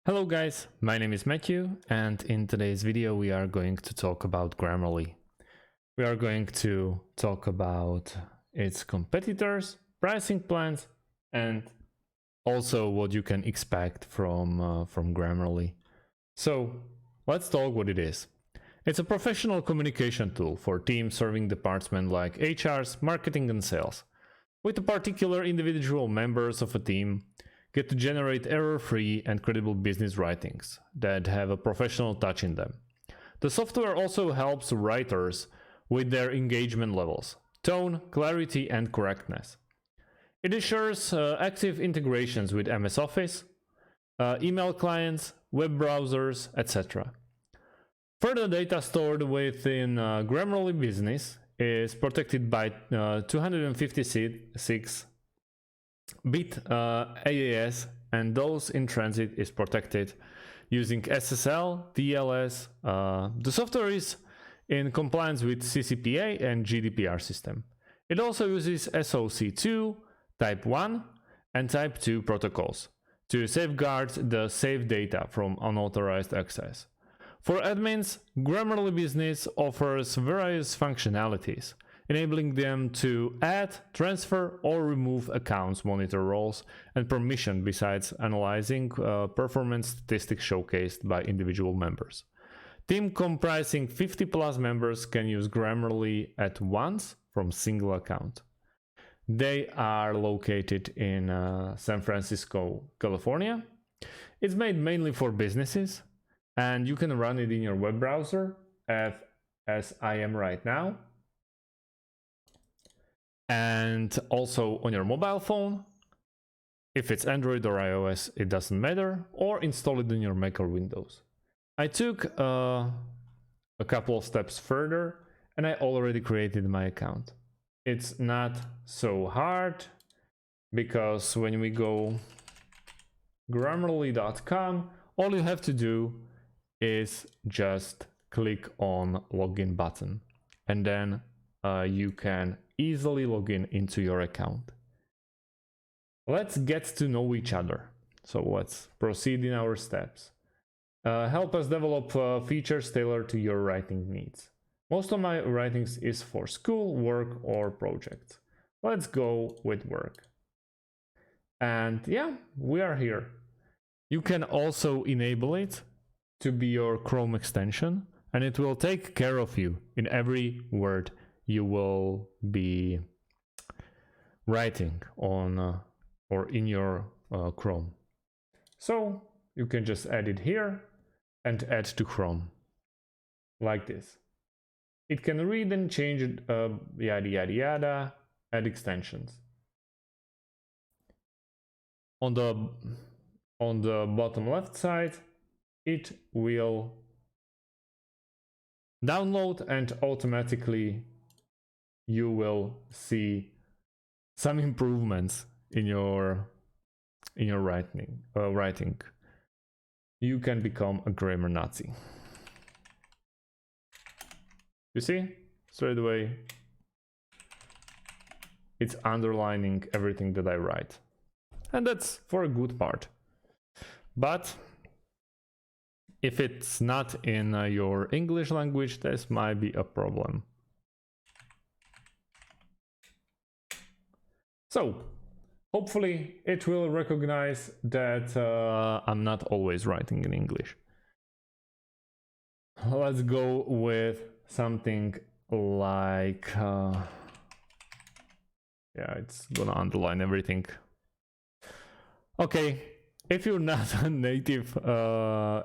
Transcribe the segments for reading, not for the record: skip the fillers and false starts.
Hello guys, my name is Matthew, and in today's video we are going to talk about Grammarly. We are going to talk about its competitors, pricing plans, and also what you can expect from Grammarly. So let's talk what it is. It's a professional communication tool for teams serving departments like HRs, marketing and sales. With the particular individual members of a team get to generate error-free and credible business writings that have a professional touch in them. The software also helps writers with their engagement levels, tone, clarity, and correctness. It ensures active integrations with MS Office, email clients, web browsers, etc. Further data stored within Grammarly Business is protected by 256-bit AES, and those in transit is protected using SSL, TLS. The software is in compliance with CCPA and GDPR system. It also uses SOC2, Type 1 and Type 2 protocols to safeguard the saved data from unauthorized access. For admins, Grammarly Business offers various functionalities, enabling them to add, transfer, or remove accounts, monitor roles, and permission besides analyzing performance statistics showcased by individual members. Team comprising 50 plus members can use Grammarly at once from single account. They are located in San Francisco, California. It's made mainly for businesses, and you can run it in your web browser as I am right now, and also on your mobile phone. If it's Android or iOS, it doesn't matter, or install it in your Mac or Windows. I took a couple of steps further and I already created my account. It's not so hard because when we go grammarly.com, all you have to do is just click on login button, and then you can easily log in into your account. Let's get to know each other. So let's proceed in our steps. Help us develop features tailored to your writing needs. Most of my writings is for school, work, or projects. Let's go with work. And yeah, we are here. You can also enable it to be your Chrome extension, and it will take care of you in every word you will be writing on or in your Chrome. So you can just add it here and add to Chrome like this. It can read and change it, yada yada yada, add extensions. On the bottom left side, it will download, and automatically you will see some improvements in your writing. You can become a grammar Nazi. You see, straight away it's underlining everything that I write, and that's for a good part. But if it's not in your English language, this might be a problem. So hopefully it will recognize that I'm not always writing in English. Let's go with something like, yeah, it's gonna underline everything. Okay, if you're not a native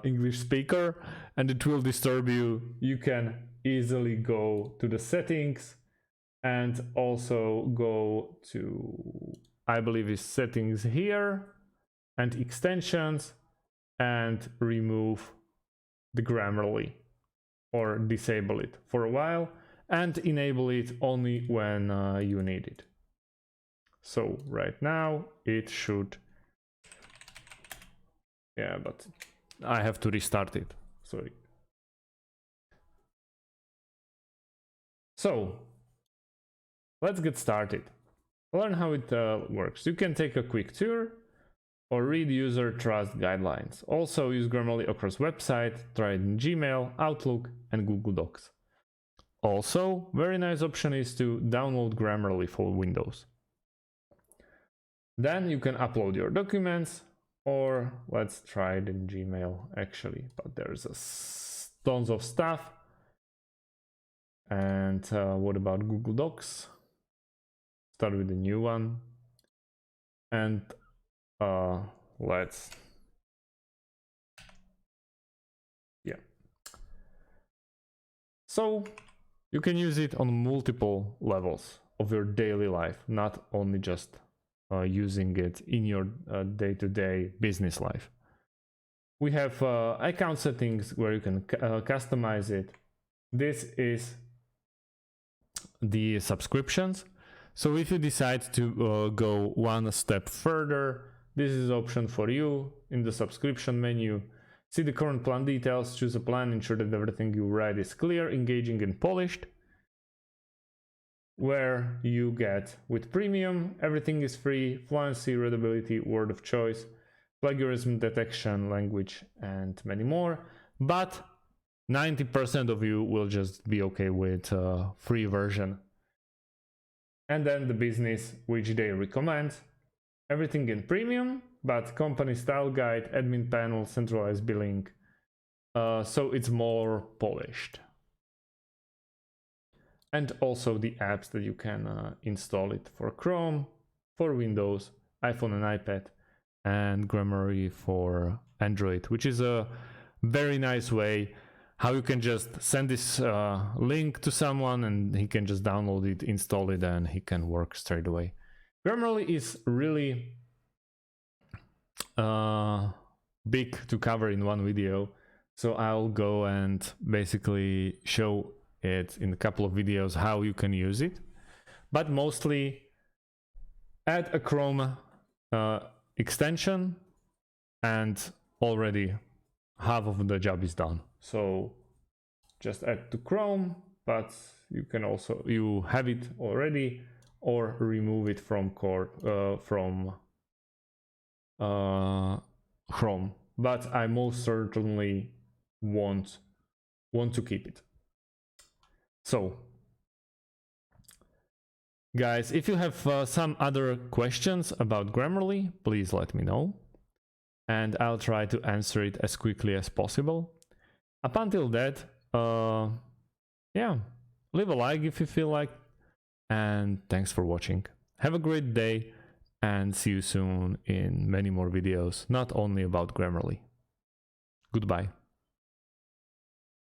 English speaker and it will disturb you, you can easily go to the settings and also go to, I believe it's settings here, and extensions, and remove the Grammarly, or disable it for a while and enable it only when you need it. So right now it should, yeah, but I have to restart it, sorry. So let's get started. Learn how it works. You can take a quick tour or read user trust guidelines. Also use Grammarly across website, try it in Gmail, Outlook, and Google Docs. Also, very nice option is to download Grammarly for Windows. Then you can upload your documents, or let's try it in Gmail actually, but there's tons of stuff. And what about Google Docs? Start with a new one. And So you can use it on multiple levels of your daily life, not only just using it in your day-to-day business life. We have account settings where you can customize it. This is the subscriptions. So if you decide to go one step further, this is an option for you in the subscription menu. See the current plan details, choose a plan, ensure that everything you write is clear, engaging, and polished. Where you get with premium, everything is free, fluency, readability, word of choice, plagiarism detection, language, and many more. But 90% of you will just be okay with free version. And then the business, which they recommend, everything in premium, but company style guide, admin panel, centralized billing. So it's more polished. And also the apps that you can install it for Chrome, for Windows, iPhone and iPad, and Grammarly for Android, which is a very nice way how you can just send this link to someone and he can just download it, install it, and he can work straight away. Grammarly is really big to cover in one video, so I'll go and basically show it in a couple of videos how you can use it, but mostly add a Chrome extension and already half of the job is done. So just add to Chrome, but you can also, you have it already, or remove it from Chrome, but I most certainly want to keep it. So guys, if you have some other questions about Grammarly, please let me know and I'll try to answer it as quickly as possible. Up until that, yeah, leave a like if you feel like, and thanks for watching. Have a great day and see you soon in many more videos, not only about Grammarly. Goodbye.